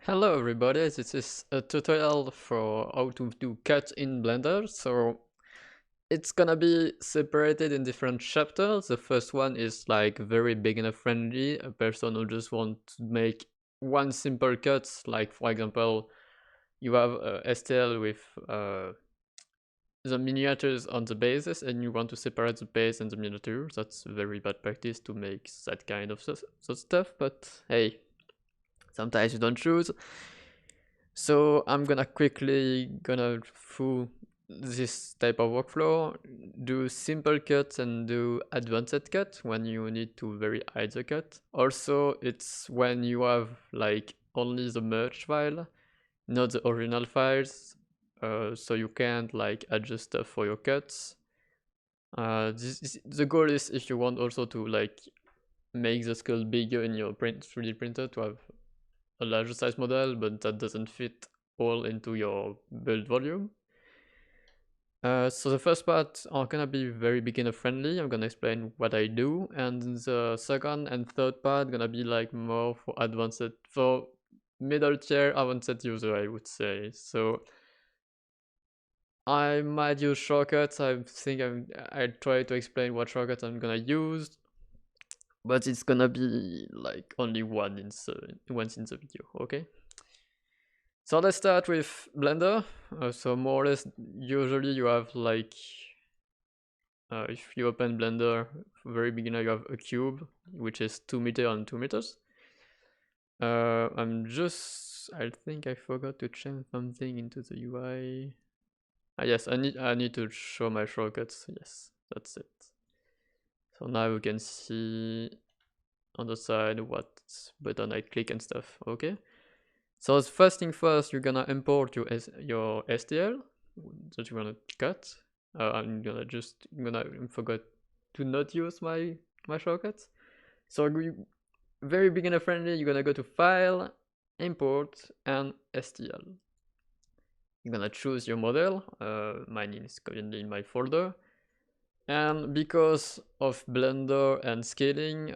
Hello everybody, this is a tutorial for how to do cut in Blender. So it's gonna be separated in different chapters. The first one is like very beginner friendly, a person who just wants to make one simple cut, like for example you have a STL with the miniatures on the bases and you want to separate the base and the miniature. That's very bad practice to make that kind of stuff, but hey, sometimes you don't choose. So I'm gonna quickly gonna through this type of workflow, do simple cuts and do advanced cut when you need to vary hide the cut. Also, it's when you have like only the merge file, not the original files, so you can't like adjust stuff for your cuts. The goal is if you want also to like make the skull bigger in your 3D printer to have a larger size model, but that doesn't fit all into your build volume. So the first part are gonna be very beginner friendly. I'm gonna explain what I do, and the second and third part gonna be like more for advanced, for middle tier advanced user, I would say. So I might use shortcuts. I think I try to explain what shortcuts I'm gonna use, but it's gonna be like only once in the video, okay? So let's start with Blender. So more or less, usually you have like, if you open Blender, very beginner, you have a cube, which is 2 meters on 2 meters. I think I forgot to change something into the UI. Yes, I need to show my shortcuts. Yes, that's it. So now you can see on the side what button I click and stuff, okay? So first thing first, you're gonna import your STL that you wanna cut. I'm gonna forget to not use my shortcuts. So very beginner friendly. You're gonna go to File, Import, and STL. You're gonna choose your model. Mine is currently in my folder. And because of Blender and scaling,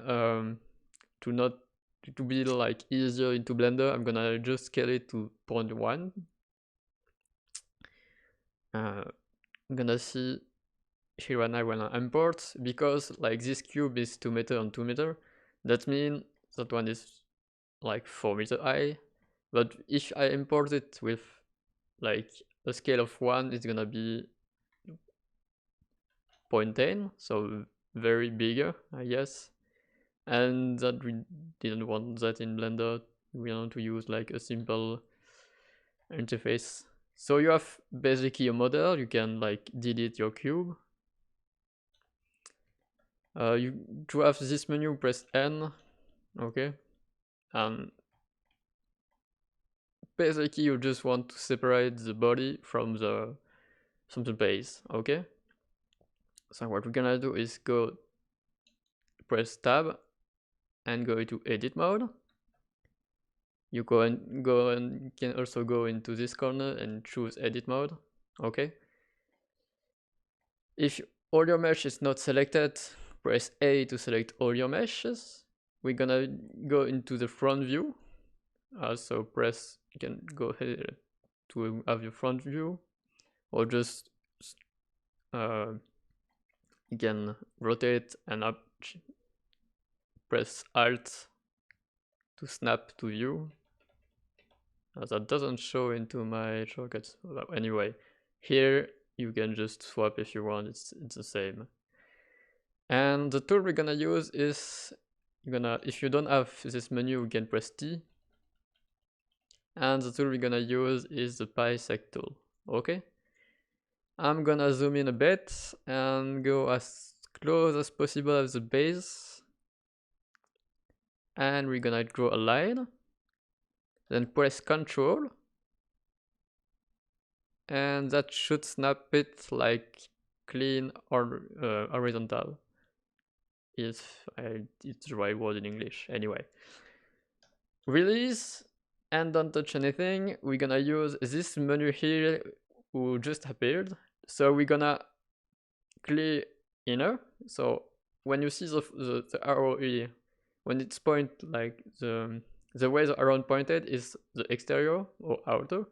to be like easier into Blender, I'm gonna just scale it to 0.1. I'm gonna see here when I wanna import, because like this cube is 2 meter on 2 meter. That means that one is like 4 meter high. But if I import it with like a scale of 1, it's gonna be 0.10, so very bigger, I guess. And that we didn't want that in Blender. We want to use like a simple interface. So you have basically a model. You can like delete your cube. To have this menu, press N, okay? And basically you just want to separate the body from the base, okay? So what we're gonna do is press Tab and go to edit mode. You can also go into this corner and choose edit mode, okay? If all your mesh is not selected, press A to select all your meshes. We're gonna go into the front view. So you can go ahead to have your front view, or just you can rotate and up, press Alt to snap to view. That doesn't show into my shortcuts. Well, anyway, here you can just swap if you want, it's the same. And the tool we're gonna use is, if you don't have this menu, you can press T. And the tool we're gonna use is the bisect tool, okay? I'm gonna zoom in a bit and go as close as possible as the base. And we're gonna draw a line. Then press Ctrl. And that should snap it like clean or horizontal. It's the right word in English. Anyway. Release and don't touch anything. We're gonna use this menu here who just appeared. So we're gonna clear inner. So when you see the arrow here, when it's point like the the way the arrow pointed is the exterior or outer.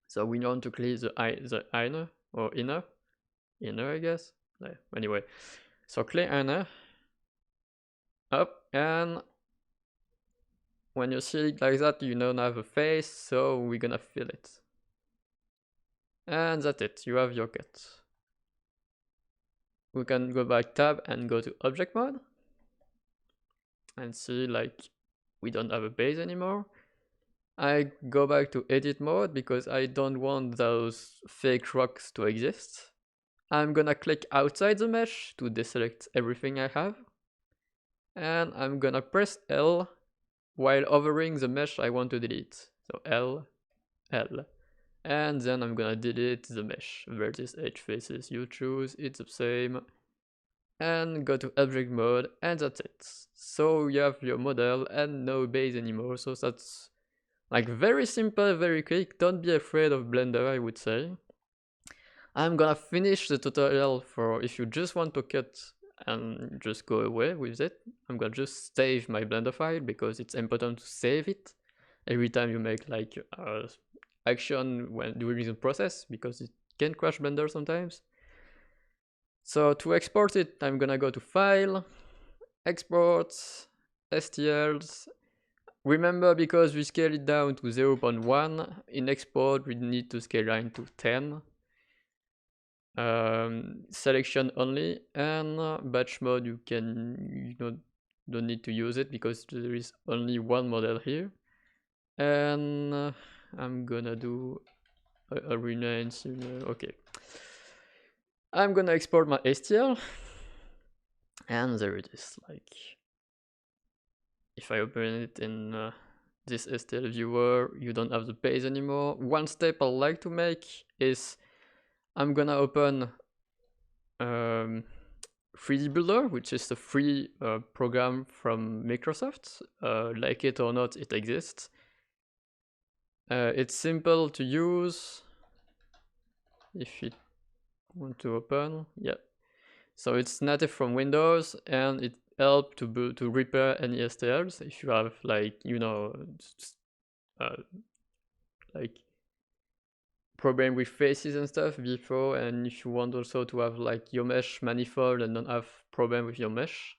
So we want to clear the inner or inner, I guess. Anyway, so clear inner up, and when you see it like that, you don't have a face, so we're gonna fill it. And that's it, you have your cut. We can go back tab and go to object mode and see like we don't have a base anymore. I go back to edit mode because I don't want those fake rocks to exist. I'm gonna click outside the mesh to deselect everything I have. And I'm gonna press L while hovering the mesh I want to delete. So L, L. And then I'm gonna delete the mesh. Vertex edge faces you choose, it's the same. And go to object mode, and that's it. So you have your model and no base anymore. So that's like very simple, very quick. Don't be afraid of Blender, I would say. I'm gonna finish the tutorial for if you just want to cut and just go away with it. I'm gonna just save my Blender file because it's important to save it every time you make like action when during the process, because it can crash Blender sometimes. So to export it, I'm gonna go to File, Export, STLs. Remember, because we scale it down to 0.1, in export we need to scale down to 10. Selection only, and batch mode you don't need to use it because there is only one model here. And I'm gonna do a rename. Okay, I'm gonna export my STL, and there it is. Like if I open it in this STL viewer, you don't have the base anymore. One step I like to make is I'm gonna open 3D Builder, which is the free program from Microsoft. Like it or not, it exists. It's simple to use if you want to open. Yeah. So it's native from Windows, and it helps to repair any STLs if you have like like problem with faces and stuff before, and if you want also to have like your mesh manifold and don't have problem with your mesh.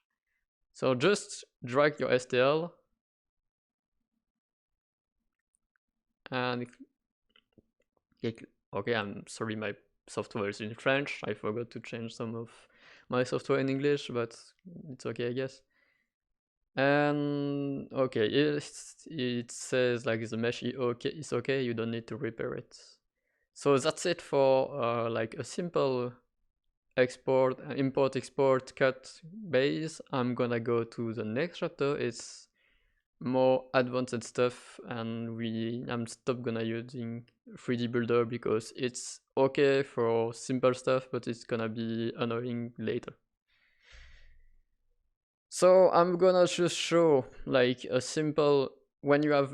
So just drag your STL and okay, I'm sorry, my software is in French. I forgot to change some of my software in English, but it's okay, I guess. And okay, it says like the mesh is okay, you don't need to repair it. So that's it for like a simple import export cut base. I'm gonna go to the next chapter. It's more advanced stuff, and I'm stop gonna using 3D Builder because it's okay for simple stuff, but it's gonna be annoying later. So I'm gonna just show like a simple, when you have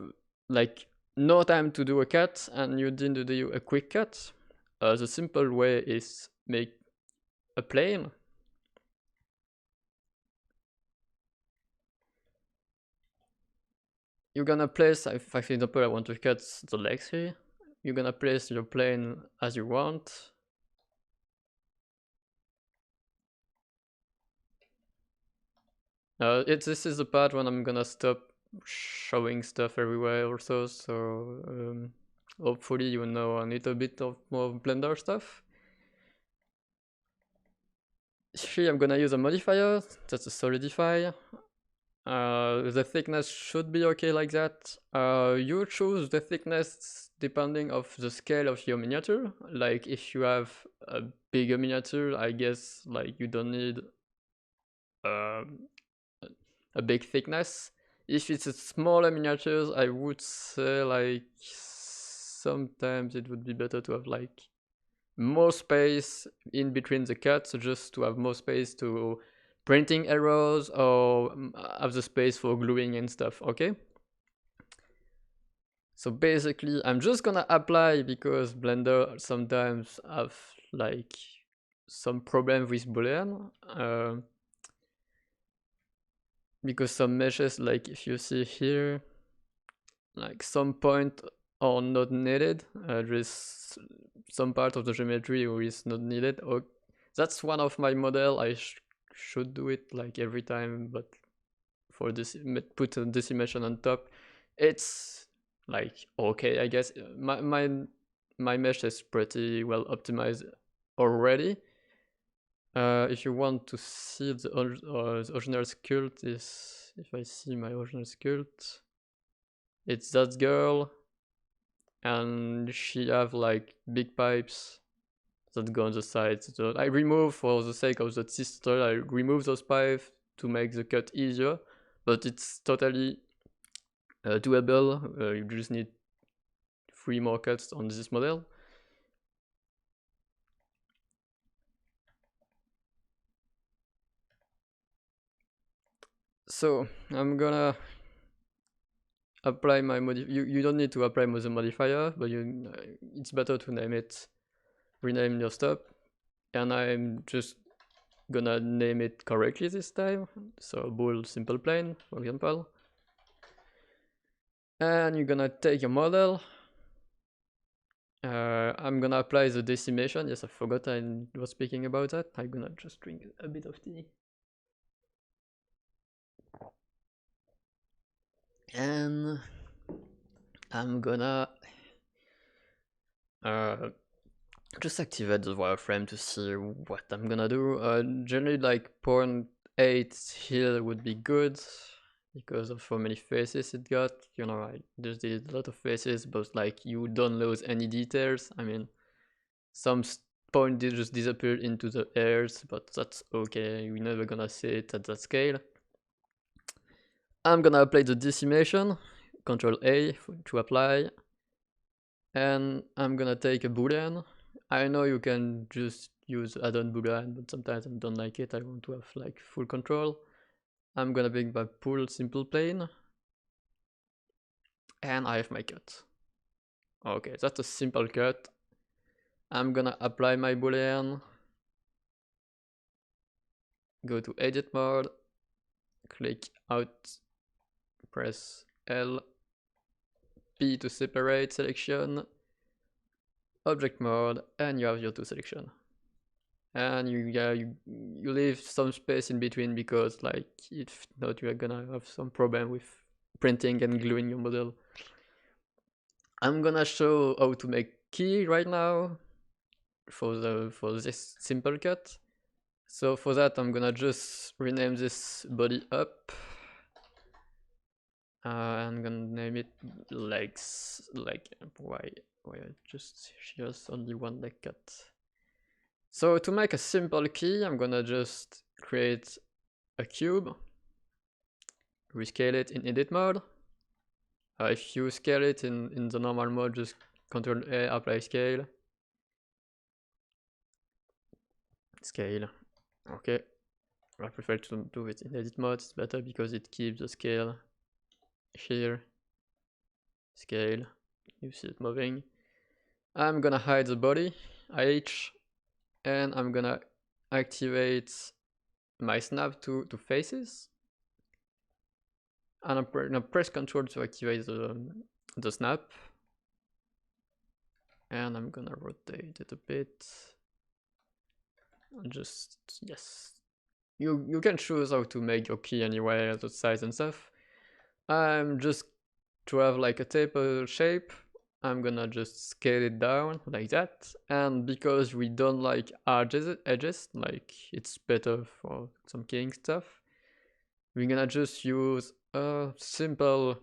like no time to do a cut and you didn't do a quick cut, the simple way is make a plane. You're gonna place, if for example I want to cut the legs here, you're gonna place your plane as you want. This is the part when I'm gonna stop showing stuff everywhere also, so hopefully you know a little bit of more Blender stuff. Here I'm gonna use a modifier, that's a solidify. The thickness should be okay like that. You choose the thickness depending of the scale of your miniature. Like if you have a bigger miniature, I guess like you don't need a big thickness. If it's a smaller miniatures, I would say like sometimes it would be better to have like more space in between the cuts, just to have more space to printing arrows or have the space for gluing and stuff, okay? So basically I'm just gonna apply because Blender sometimes have like some problem with Boolean. Because some meshes, like if you see here, like some point are not needed. There's some part of the geometry where it's not needed. Or that's one of my model. I should do it like every time, but for this, put a decimation on top. It's like okay, I guess. My mesh is pretty well optimized already. If you want to see the original sculpt, is if I see my original sculpt, it's that girl, and she have like big pipes that go on the side. So I remove, for the sake of the tutorial, I remove those pipes to make the cut easier, but it's totally doable. You just need 3 more cuts on this model. So I'm gonna apply my you don't need to apply the modifier, but it's better to rename your step, and I'm just gonna name it correctly this time. So bool simple plane, for example, and you're gonna take your model. I'm gonna apply the decimation. Yes, I forgot I was speaking about that. I'm gonna just drink a bit of tea. And I'm gonna just activate the wireframe to see what I'm gonna do. Generally like 0.8 here would be good because of how many faces it got. You know, I just did a lot of faces, but like you don't lose any details. I mean, some point did just disappear into the airs, but that's okay. We're never gonna see it at that scale. I'm gonna apply the decimation, Control A to apply, and I'm gonna take a Boolean. I know you can just use add-on Boolean, but sometimes I don't like it. I want to have like full control. I'm gonna make my bool simple plane, and I have my cut. Okay, that's a simple cut. I'm gonna apply my Boolean, go to edit mode, click out, press L, P to separate selection, object mode, and you have your 2 selection. And you leave some space in between because like if not you're gonna have some problem with printing and gluing your model. I'm gonna show how to make key right now for this simple cut. So for that I'm gonna just rename this body up. I'm gonna name it legs, like why just here's only one leg cut. So to make a simple key, I'm gonna just create a cube, rescale it in edit mode. If you scale it in the normal mode, just Ctrl A, apply scale. Scale, okay. I prefer to do it in edit mode, it's better because it keeps the scale here. Scale, you see it moving. I'm gonna hide the body, IH, and I'm gonna activate my snap to faces. And I'm gonna press Ctrl to activate the snap. And I'm gonna rotate it a bit. And just, yes. You can choose how to make your key anyway, the size and stuff. I'm just to have like a taper shape, I'm gonna just scale it down like that. And because we don't like edges, like it's better for some keying stuff, we're gonna just use a simple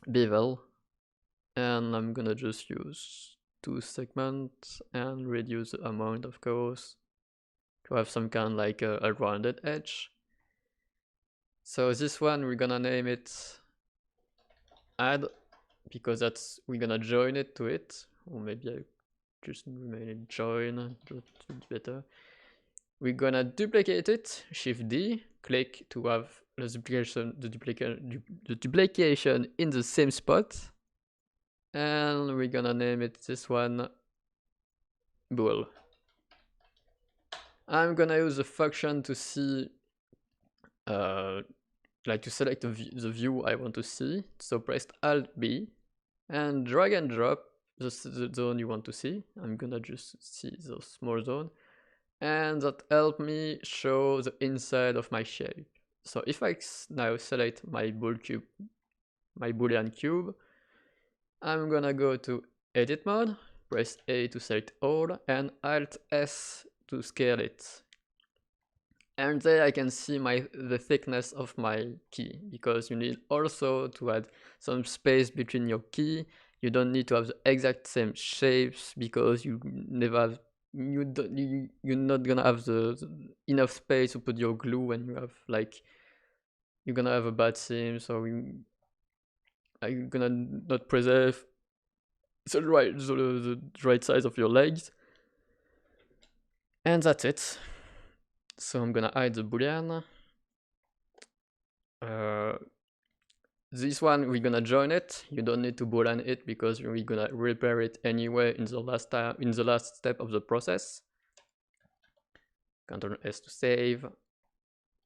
bevel, and I'm gonna just use 2 segments and reduce the amount, of course, to have some kind of like a rounded edge. So this one we're gonna name it add, because that's we're gonna join it to it, or maybe I just remain in join, that's better. We're gonna duplicate it, Shift D, click to have the duplication in the same spot, and we're gonna name it this one bool. I'm gonna use a function to see like to select the view I want to see. So press Alt B and drag and drop the zone you want to see. I'm gonna just see the small zone, and that helped me show the inside of my shape. So if I now select my Boolean cube, I'm gonna go to edit mode, press A to select all, and Alt S to scale it. And there I can see the thickness of my key, because you need also to add some space between your key. You don't need to have the exact same shapes, because you never have, you're not gonna have enough space to put your glue when you have like, you're gonna have a bad seam, so you're gonna not preserve the right size of your legs. And that's it. So I'm gonna hide the boolean. This one we're gonna join it. You don't need to boolean it because we're gonna repair it anyway in the last step of the process. Ctrl S to save.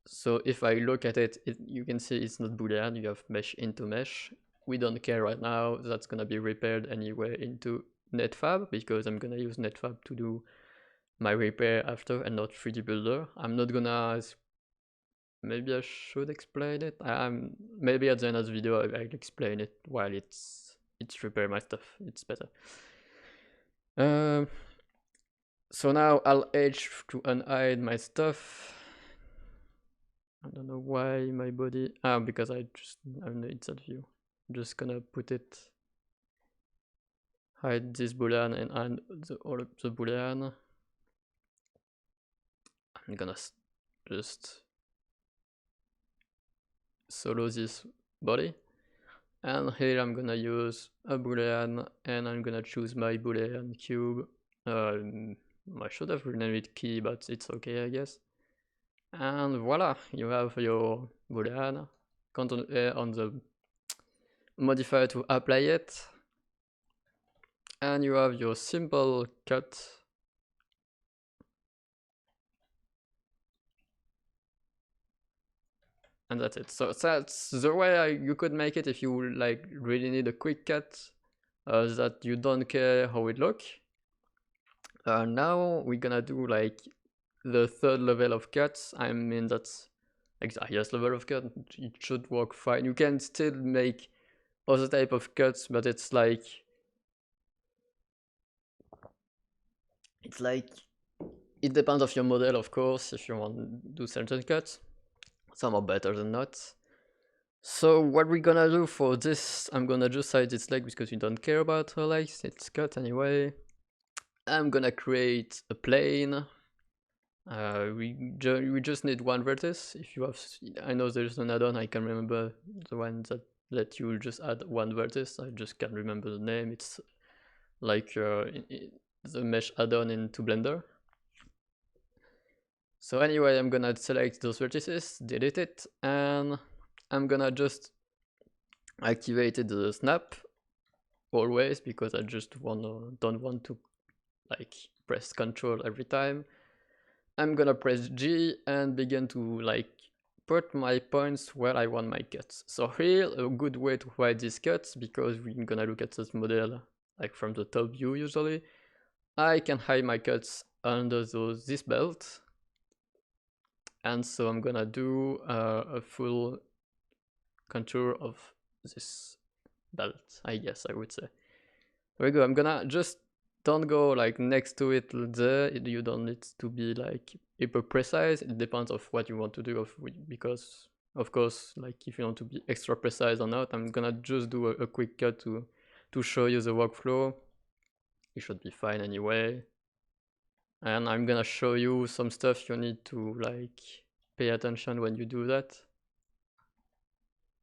So if I look at it, you can see it's not boolean. You have mesh into mesh. We don't care right now. That's gonna be repaired anyway into Netfabb, because I'm gonna use Netfabb to do my repair after and not 3D Builder. I'm not gonna, maybe I should explain it. Maybe at the end of the video I'll explain it while it's repair my stuff. It's better. So now I'll H to unhide my stuff. I don't know why my body, because I need that view. I'm just gonna put it, hide this boolean and hide all of the boolean. I'm gonna just solo this body, and here I'm gonna use a boolean, and I'm gonna choose my boolean cube. I should have renamed it key, but it's okay, I guess. And voila, you have your boolean. Ctrl A on the modifier to apply it, and you have your simple cut. And that's it. So that's the way you could make it if you like really need a quick cut, that you don't care how it looks. Now we're gonna do like the third level of cuts. I mean, that's like the highest level of cut. It should work fine. You can still make other type of cuts, but it's like it depends of your model, of course. If you want to do certain cuts, some are better than not. So what we're gonna do for this, I'm gonna just hide its leg because we don't care about her legs. It's cut anyway. I'm gonna create a plane. We just need one vertex. If you have, I know there's an add-on. I can remember the one that let you just add one vertex. I just can't remember the name. It's like the mesh add-on into Blender. So anyway, I'm gonna select those vertices, delete it, and I'm gonna just activate the snap always, because I just don't want to like press Ctrl every time. I'm gonna press G and begin to like put my points where I want my cuts. So here, a good way to hide these cuts, because we're gonna look at this model like from the top view usually, I can hide my cuts under this belt. And so I'm gonna do a full contour of this belt, I guess I would say. There we go. I'm gonna just don't go like next to it there. You don't need to be like hyper precise. It depends of what you want to do, because of course, like if you want to be extra precise or not, I'm gonna just do a quick cut to show you the workflow. It should be fine anyway. And I'm gonna show you some stuff you need to like pay attention when you do that.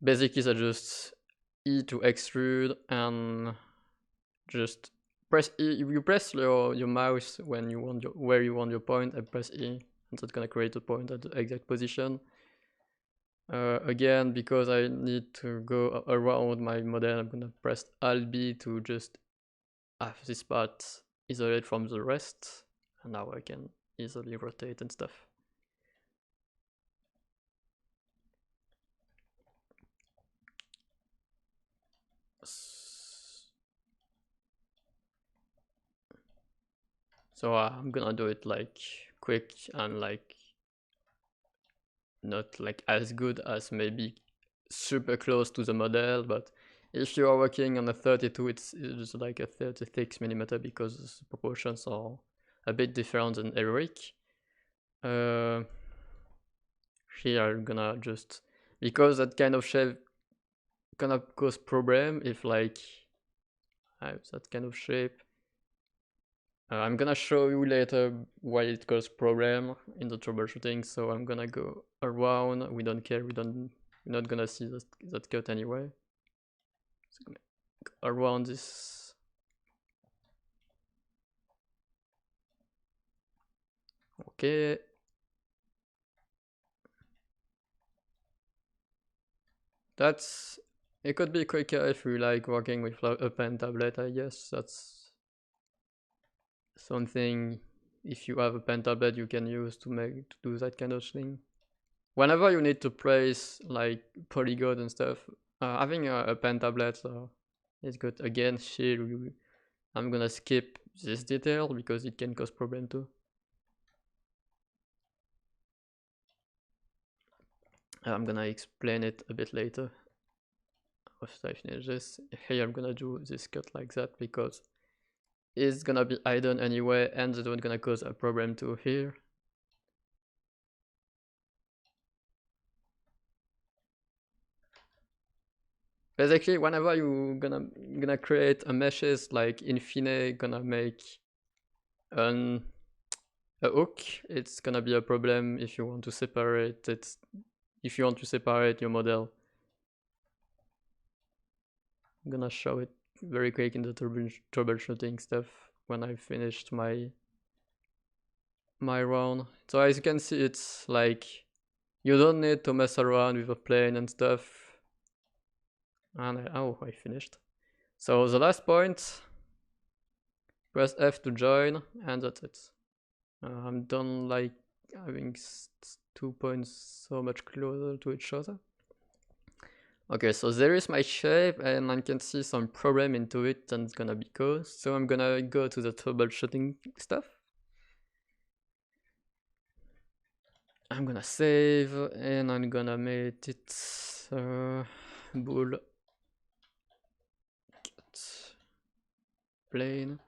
Basic is just E to extrude, and just press E. If you press your mouse when you want where you want your point, and press E, and that's gonna create a point at the exact position. Again, because I need to go around my model, I'm gonna press Alt B to just have this part isolated from the rest, and now I can easily rotate and stuff. So I'm gonna do it like quick and like not like as good as maybe super close to the model, but if you are working on a 32, it's like a 36 millimeter because the proportions are a bit different than Eric. Here I'm gonna just, because that kind of shape gonna cause problem if like I have that kind of shape. I'm gonna show you later why it causes problem in the troubleshooting, so I'm gonna go around. We don't care, we're not gonna see that cut anyway. So I'm gonna go around this. Okay. It could be quicker if you like working with a pen tablet, I guess. That's something, if you have a pen tablet you can use to do that kind of thing. Whenever you need to place like polygon and stuff, having a pen tablet is good. Again, here I'm gonna skip this detail because it can cause problem too. I'm gonna explain it a bit later after I finish this. Here I'm gonna do this cut like that because it's gonna be hidden anyway and it's not gonna cause a problem too here. Basically, whenever you gonna create a meshes like Infine gonna make a hook, it's gonna be a problem if you want to separate it. If you want to separate your model, I'm gonna show it very quick in the troubleshooting stuff when I finished my round. So as you can see, it's like you don't need to mess around with a plane and stuff. And I finished. So the last point, press F to join, and that's it. I'm done like having 2 points so much closer to each other. Okay, so there is my shape and I can see some problem into it and it's gonna be caused. So I'm gonna go to the troubleshooting stuff. I'm gonna save and I'm gonna make it bool cut plane.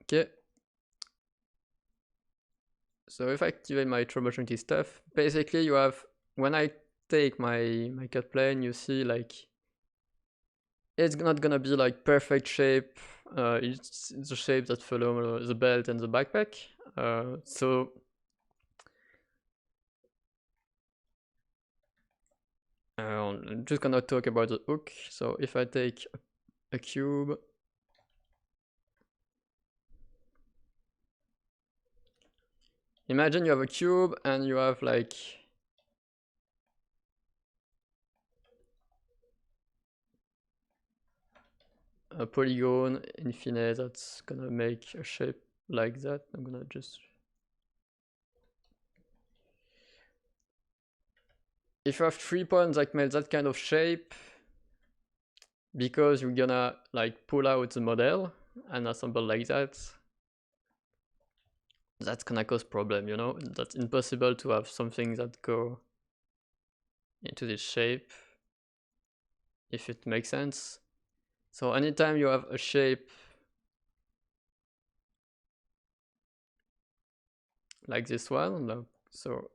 Okay. So if I activate my troubleshooting stuff, basically you have, when I take my cut plane, you see like it's not gonna be like perfect shape. It's the shape that follow the belt and the backpack. So I'm just gonna talk about the hook. So if I take a cube, imagine you have a cube and you have like a polygon infinite that's gonna make a shape like that. I'm gonna just, if you have 3 points that make that kind of shape, because you're gonna like pull out the model and assemble like that, that's gonna cause problem, you know? That's impossible to have something that go into this shape, if it makes sense. So anytime you have a shape like this one, so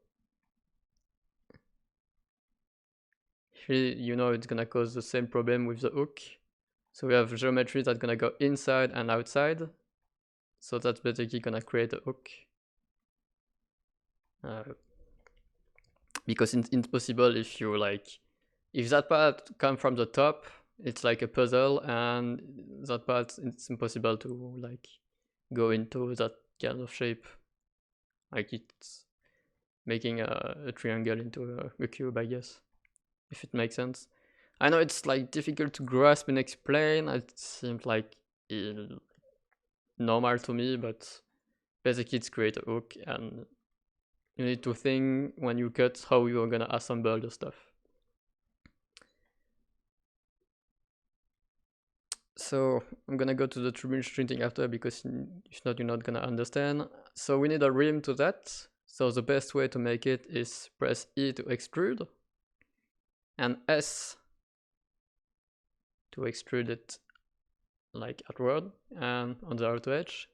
here, you know, it's gonna cause the same problem with the hook. So we have geometry that's gonna go inside and outside. So that's basically gonna create a hook. Because it's impossible if you like, if that part comes from the top, it's like a puzzle, and that part, it's impossible to like go into that kind of shape. Like it's making a triangle into a cube, I guess, if it makes sense. I know it's like difficult to grasp and explain. It seems like normal to me, but basically it's create a hook, and you need to think when you cut how you're gonna assemble the stuff. So I'm gonna go to the troubleshooting after, because if not, you're not gonna understand. So we need a rim to that. So the best way to make it is press E to extrude, and S to extrude it like outward, and on the outer edge.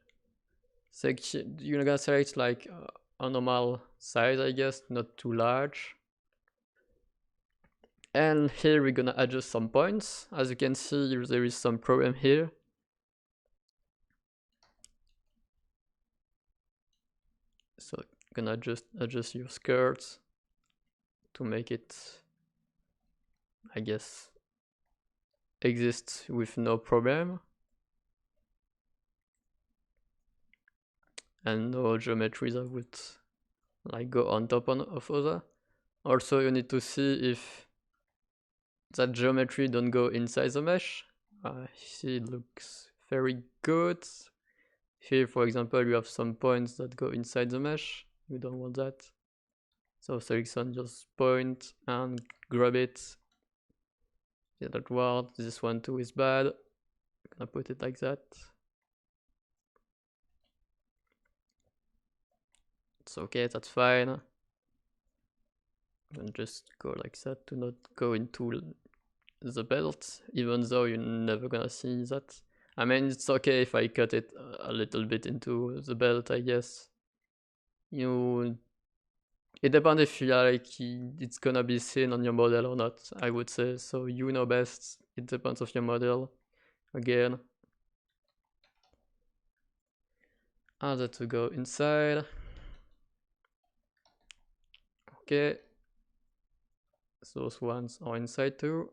So you're gonna select like a normal size, I guess, not too large. And here we're gonna adjust some points. As you can see, there is some problem here. So gonna adjust your skirts to make it, I guess, exist with no problem. And no geometries that would like go on top of other. Also, you need to see if that geometry don't go inside the mesh. See, it looks very good. Here, for example, you have some points that go inside the mesh. You don't want that. So select on just point and grab it. Yeah, that word. This one too is bad. I'm gonna put it like that. It's okay, that's fine. And just go like that to not go into the belt, even though you're never gonna see that. I mean, it's okay if I cut it a little bit into the belt, I guess. It depends if you like it's gonna be seen on your model or not, I would say. So you know best. It depends of your model. Again. And that to go inside. Okay. So those ones are inside too.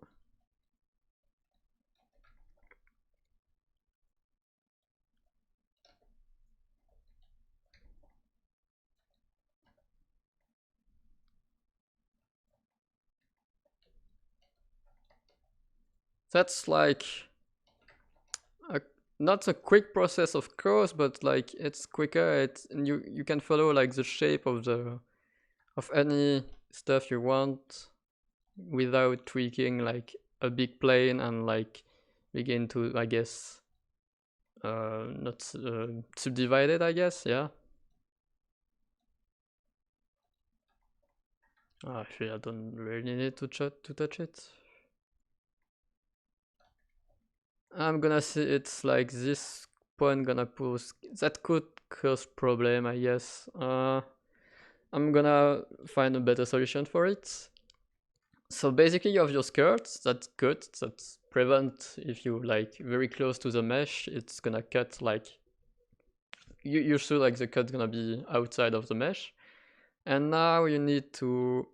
That's like not a quick process, of course, but like it's quicker. You can follow like the shape of any stuff you want without tweaking like a big plane and like begin to, I guess, not subdivide it, I guess. Yeah. Actually, I don't really need to touch it. I'm gonna see it's like this point gonna pose, that could cause problem, I guess. I'm gonna find a better solution for it. So basically you have your skirts that cut, that prevent, if you like very close to the mesh, it's gonna cut like, you should like the cut gonna be outside of the mesh. And now you need to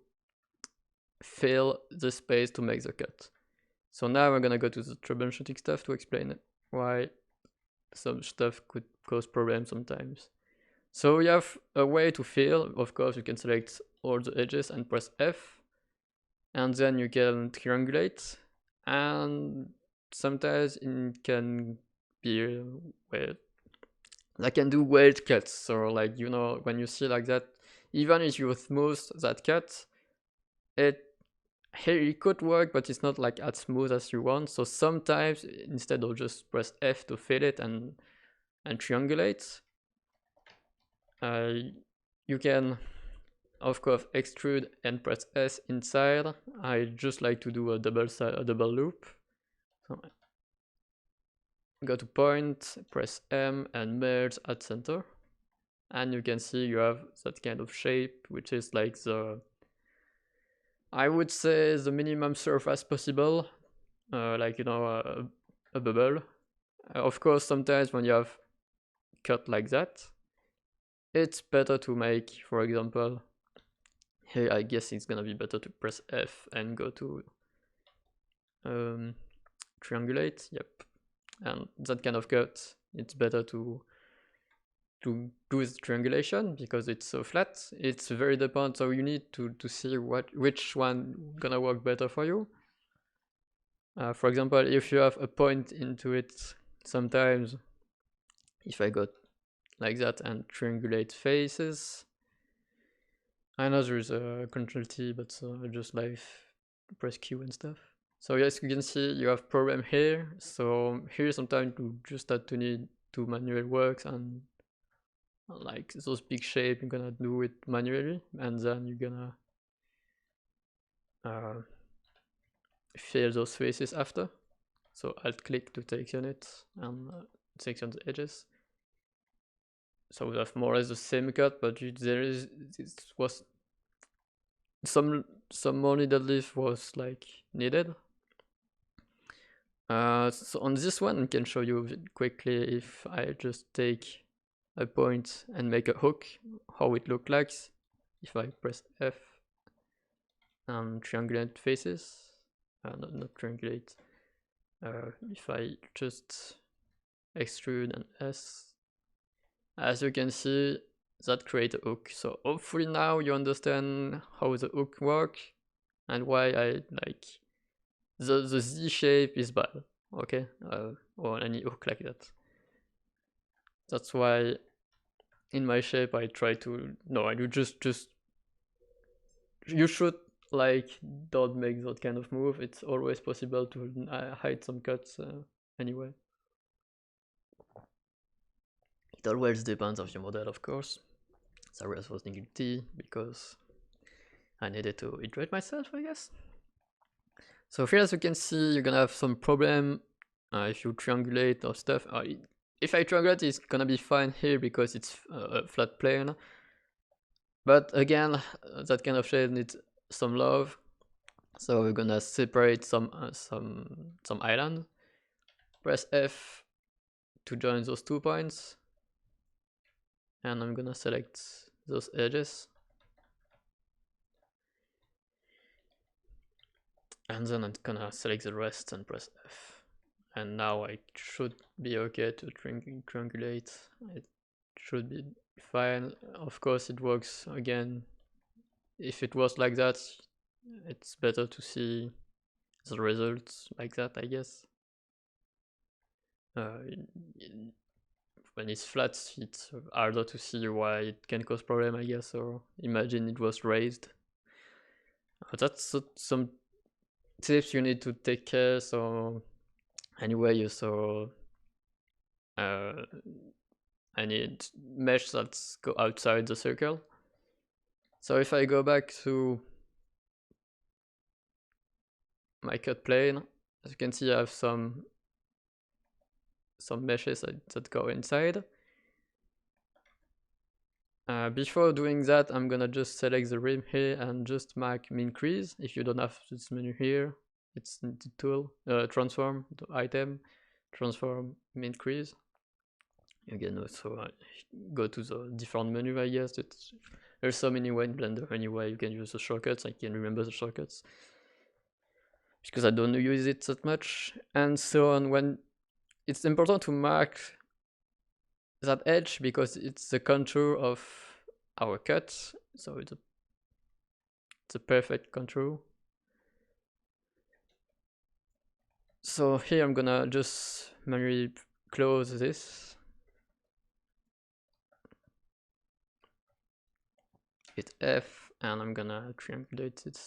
fill the space to make the cut. So now we're gonna go to the troubleshooting stuff to explain why some stuff could cause problems sometimes. So we have a way to fill. Of course, you can select all the edges and press F, and then you can triangulate, and sometimes it can be weird. I can do weird cuts. So like, you know, when you see like that, even if you smooth that cut, it could work, but it's not like as smooth as you want. So sometimes instead of just press F to fill it and triangulate, you can of course extrude and press S inside. I just like to do a double loop. So go to point, press M and merge at center, and you can see you have that kind of shape, which is like I would say the minimum surface possible, like, you know, a bubble. Of course, sometimes when you have cut like that, it's better to make, for example, here I guess it's gonna be better to press F and go to triangulate. Yep, and that kind of cut, it's better to do with triangulation because it's so flat. It's very dependent, so you need to see which one gonna work better for you. For example, if you have a point into it, sometimes if I go like that and triangulate faces, I know there is a Control T, but I just like press Q and stuff. So yes, you can see you have problem here. So here sometimes you just start to need to manual works, and like those big shape you're gonna do it manually, and then you're gonna fill those spaces after. So alt click to section it and section the edges. So we have more or less the same cut, but this was some more needed leaf was like needed. So on this one, I can show you quickly if I just take a point and make a hook, how it looks like if I press F and triangulate faces. Not triangulate. If I just extrude and S, as you can see, that creates a hook. So hopefully now you understand how the hook works and why I like the Z shape is bad, okay? Or any hook like that. That's why in my shape I try to, no, you just you should like don't make that kind of move. It's always possible to hide some cuts anyway. It always depends of your model, of course. Sorry, I was thinking T because I needed to iterate myself, I guess. So here, as you can see, you're gonna have some problem if you triangulate or stuff. If I triangulate, it's gonna be fine here because it's a flat plane. But again, that kind of shape needs some love. So we're gonna separate some island. Press F to join those 2 points, and I'm gonna select those edges. And then I'm gonna select the rest and press F. And now I should be okay to triangulate. It should be fine. Of course it works again. If it was like that, it's better to see the results like that, I guess. When it's flat, it's harder to see why it can cause problem, I guess, or imagine it was raised. That's some tips you need to take care. So anyway, you saw I need mesh that's go outside the circle. So if I go back to my cut plane, as you can see, I have some meshes that go inside. Before doing that, I'm gonna just select the rim here and just mark min crease. If you don't have this menu here, it's the tool, transform, the item, transform min crease. Again, also go to the different menu, I guess. There's so many ways in Blender anyway, you can use the shortcuts. I can remember the shortcuts because I don't use it that much. And so on, when it's important to mark that edge because it's the contour of our cut, so it's a perfect contour. So here I'm gonna just manually close this, hit F, and I'm gonna triangulate it,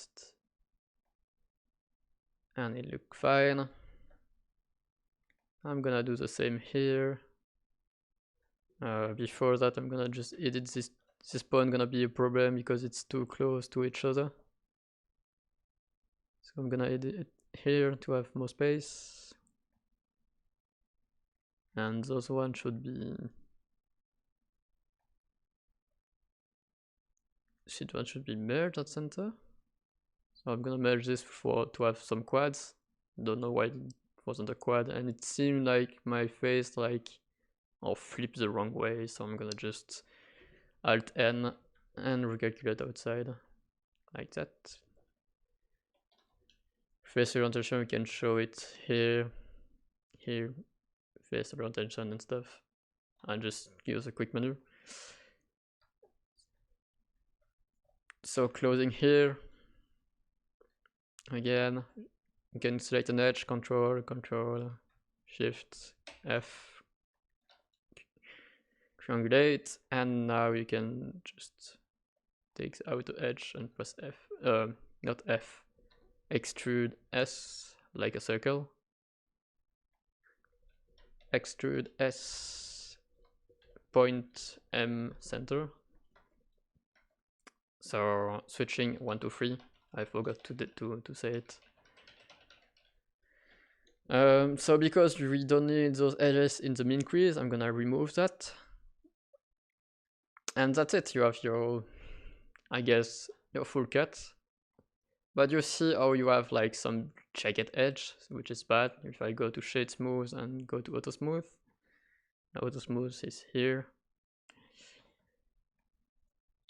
and it looks fine. I'm gonna do the same here. Before that, I'm gonna just edit this. This point gonna be a problem because it's too close to each other. So I'm gonna edit it here to have more space. And those one should be... Shit, one should be merged at center. So I'm gonna merge this to have some quads. Don't know why it wasn't a quad, and it seemed like my face flipped the wrong way, so I'm gonna just Alt N and recalculate outside like that. Face orientation, we can show it here, face orientation and stuff, and just use a quick menu. So closing here, again, you can select an edge, control, shift, F, triangulate, and now you can just take the outer edge and press F, not F, extrude S, like a circle. Extrude S point M center. So switching 1 to 3. I forgot to say it. So because we don't need those edges in the min crease, I'm gonna remove that. And that's it, you have your, I guess, your full cut. But you see how you have like some jagged edge, which is bad. If I go to shade smooth and go to auto smooth, auto smooth is here.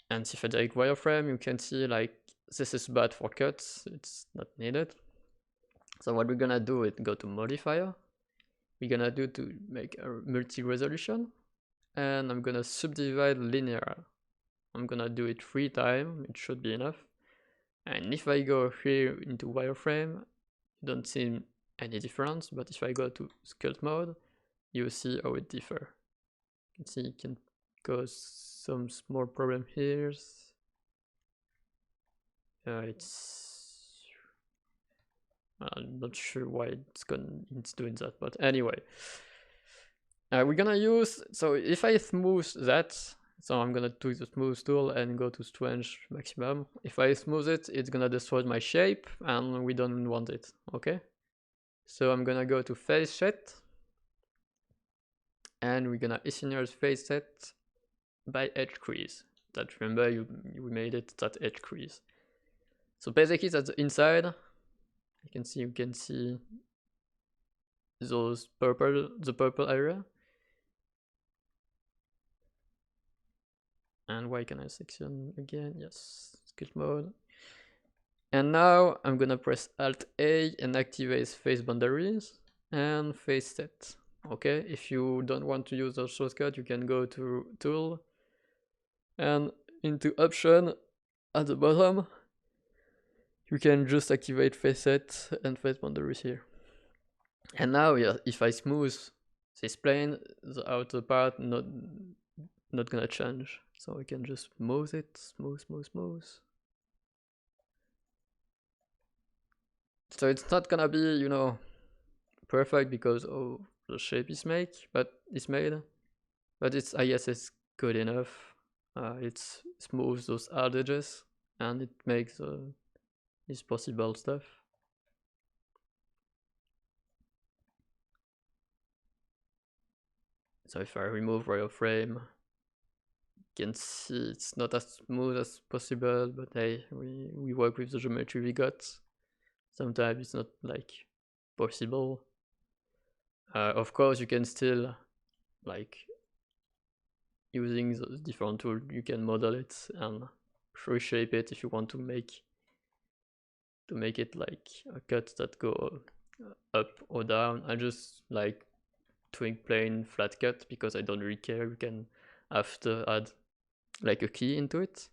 And if I take wireframe, you can see like this is bad for cuts, it's not needed. So what we're gonna do is go to modifier. We're gonna do to make a multi-resolution, and I'm gonna subdivide linear. I'm gonna do it 3 times, it should be enough. And if I go here into wireframe, you don't see any difference, but if I go to sculpt mode, you see how it differs. You can see it can cause some small problem here. I'm not sure why it's doing that, but anyway. We're gonna use, so if I smooth that, so I'm gonna tweak the smooth tool and go to strange maximum. If I smooth it, it's gonna destroy my shape and we don't want it, okay? So I'm gonna go to face set and we're gonna engineer face set by edge crease. That, remember, we made it that edge crease. So basically that's the inside. You can see those the purple area. And why can I section again? Yes, sculpt mode. And now I'm gonna press Alt A and activate face boundaries and face set. Okay, if you don't want to use the shortcut, you can go to tool and into option at the bottom. You can just activate face set and face boundaries here. And now, yeah, if I smooth this plane, the outer part not gonna change. So we can just smooth it, smooth. So it's not gonna be, you know, perfect because the shape is made, but it's, I guess it's good enough. It's smooth those hard edges and it makes this possible stuff. So if I remove wireframe, you can see it's not as smooth as possible, but hey, we work with the geometry we got. Sometimes it's not like possible. Of course, you can still, like, using the different tools, you can model it and reshape it if you want to make it like a cut that go up or down. I just like doing plain flat cut because I don't really care. You can after add like a key into it.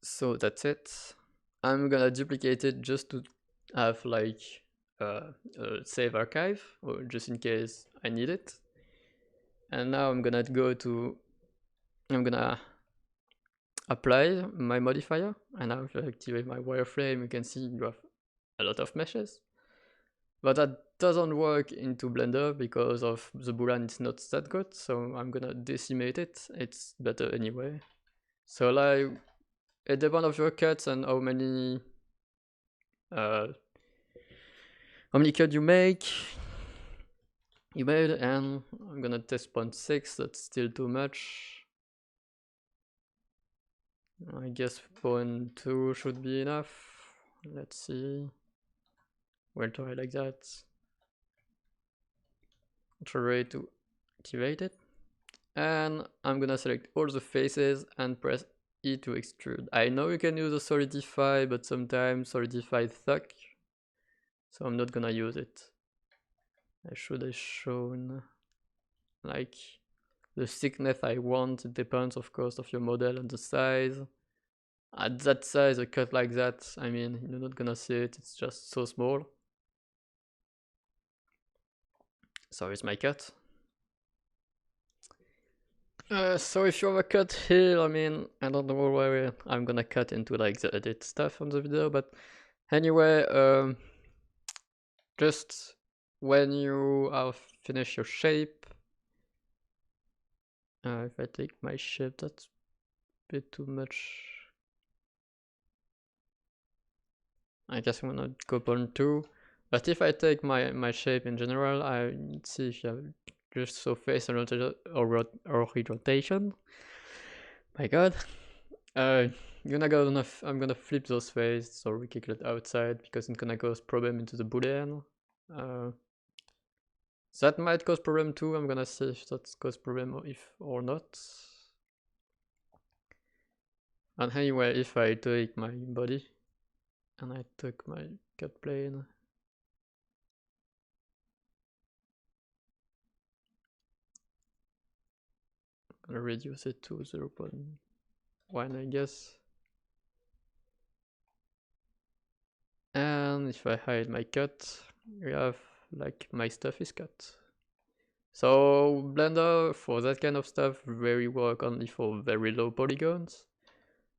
So that's it. I'm gonna duplicate it just to have like a save archive, or just in case I need it. And now I'm gonna apply my modifier, and now if I activate my wireframe, you can see you have a lot of meshes. But that doesn't work into Blender because of the Boolean, it's not that good, so I'm gonna decimate it. It's better anyway. So like, it depends on your cuts and how many cuts you made, and I'm gonna test 0.6, that's still too much. I guess 0.2 should be enough. Let's see. We'll try like that. Try to activate it. And I'm gonna select all the faces and press E to extrude. I know you can use a solidify, but sometimes solidify suck. So I'm not gonna use it. I should have shown like the thickness I want. It depends, of course, of your model and the size. At that size, a cut like that, I mean, you're not gonna see it, it's just so small. So here's my cut. So if you have a cut here, I mean, I don't know where I'm gonna cut into like the edit stuff on the video, but anyway, just when you have finished your shape, if I take my shape, that's a bit too much. I guess I'm gonna go on 2, but if I take my shape in general, I see if you have just surface or rotation. My god. I'm gonna flip those faces so we kick it outside because it's gonna cause problem into the boolean. That might cause problem too. I'm gonna see if that's cause problem or not. And anyway, if I take my body and I took my cut plane, I'm gonna reduce it to 0.1, I guess. And if I hide my cut, we have like my stuff is cut. So Blender for that kind of stuff very work only for very low polygons.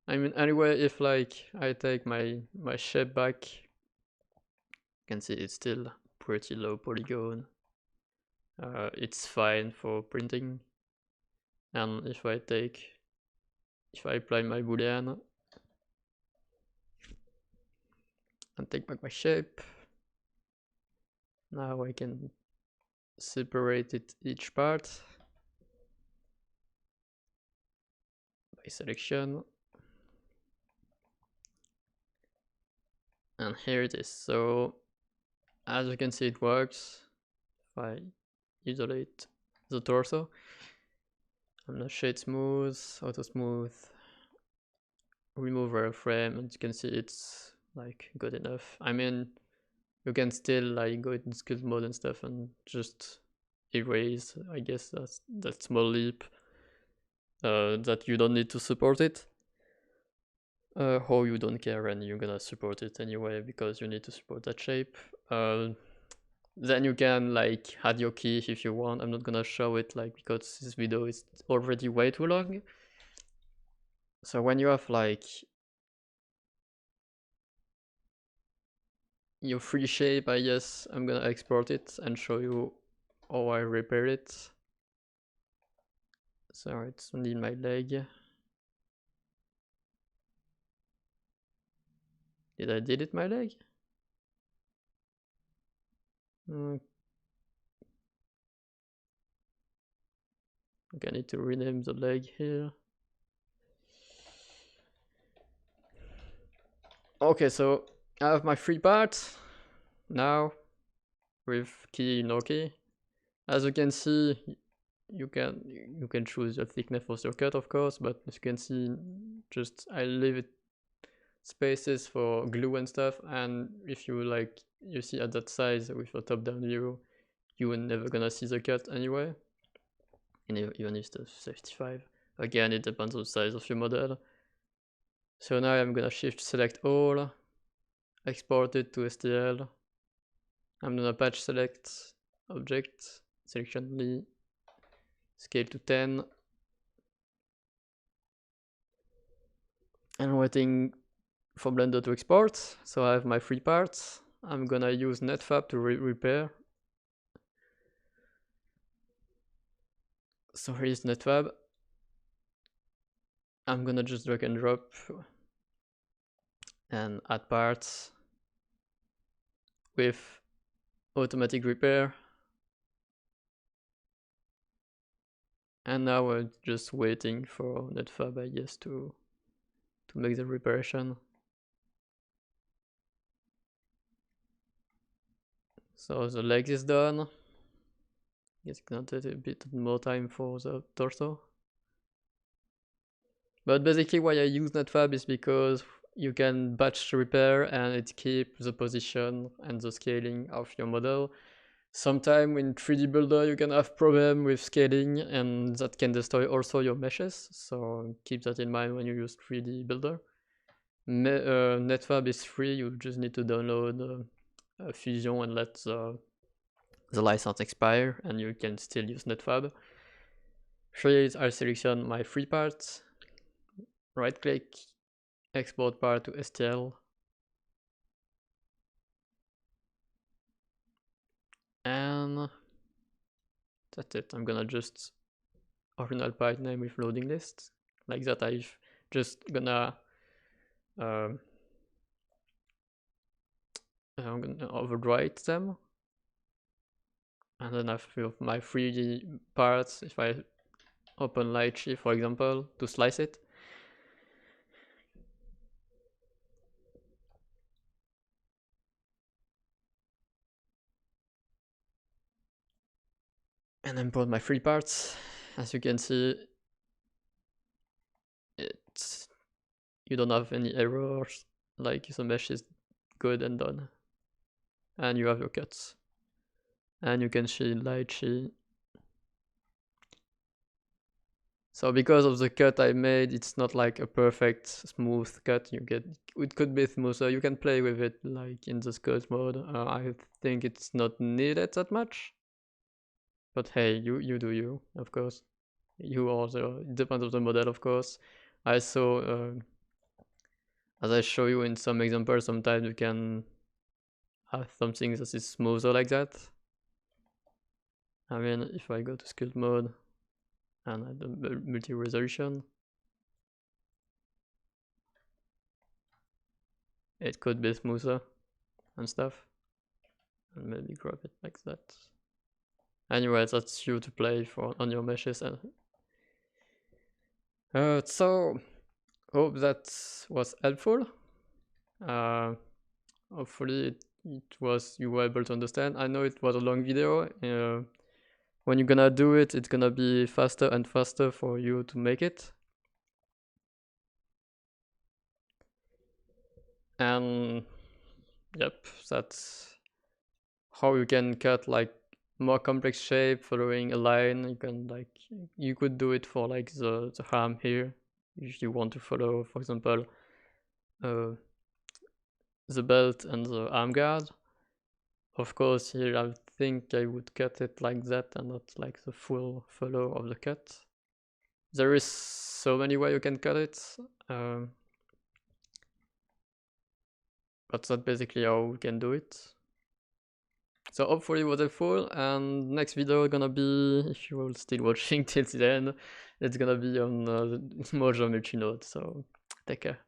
I mean anyway, if like I take my shape back, you can see it's still pretty low polygon. It's fine for printing. And if I apply my boolean and take back my shape, now I can separate it each part by selection. And here it is. So as you can see, it works. If I isolate the torso, I'm gonna shade smooth, auto smooth, remove wireframe, and you can see it's like good enough. I mean, you can still like go in skill mode and stuff and just erase, I guess, that small leap that you don't need to support it. Or you don't care and you're gonna support it anyway because you need to support that shape. Then you can like add your key if you want. I'm not gonna show it like because this video is already way too long. So when you have like your free shape, I guess I'm gonna export it and show you how I repair it. So it's only my leg. Did I delete my leg? Okay, I need to rename the leg here. Okay, so I have my free part now with key, no key. As you can see, you can choose your thickness for your cut, of course, but as you can see, just I leave it spaces for glue and stuff, and if you like, you see at that size with a top-down view, you are never gonna see the cut anyway, and even if it's 55. Again, it depends on the size of your model. So now I'm gonna shift select all, export it to STL. I'm gonna patch select object, selection only, scale to 10. And waiting for Blender to export. So I have my free parts. I'm gonna use Netfabb to repair. So here is Netfabb. I'm gonna just drag and drop and add parts with automatic repair. And now we're just waiting for Netfabb, I guess, to make the reparation. So the leg is done. I guess it's gonna take a bit more time for the torso. But basically why I use Netfabb is because you can batch repair and it keeps the position and the scaling of your model. Sometimes in 3D Builder you can have problem with scaling and that can destroy also your meshes, so keep that in mind when you use 3D Builder. Netfabb is free, you just need to download Fusion and let the license expire and you can still use Netfabb. Here I selection my 3 parts, right click, export part to STL, and that's it. I'm gonna just original part name with loading list, like that. I've just gonna I'm gonna overwrite them, and then I have my 3D parts. If I open Lychee, for example, to slice it, and import my 3 parts. As you can see, you don't have any errors, like the mesh is good and done. And you have your cuts. And you can see Lychee. So because of the cut I made, it's not like a perfect smooth cut. It could be smoother. You can play with it like in the cut mode. I think it's not needed that much. But hey, you do you, of course. You also, it depends on the model, of course. I saw, as I show you in some examples, sometimes you can have something that is smoother like that. I mean, if I go to sculpt mode and I do multi-resolution, it could be smoother and stuff. And maybe grab it like that. Anyway, that's you to play for on your meshes. So hope that was helpful. Hopefully you were able to understand. I know it was a long video. When you're gonna do it, it's gonna be faster and faster for you to make it. And yep, that's how you can cut like more complex shape following a line. You could do it for like the arm here if you want to follow, for example, the belt and the arm guard. Of course, here I think I would cut it like that and not like the full follow of the cut. There is so many ways you can cut it, but that's basically how we can do it. So hopefully it was helpful, and next video gonna be, if you are still watching till the end, it's gonna be on Mojo multi-node, so take care.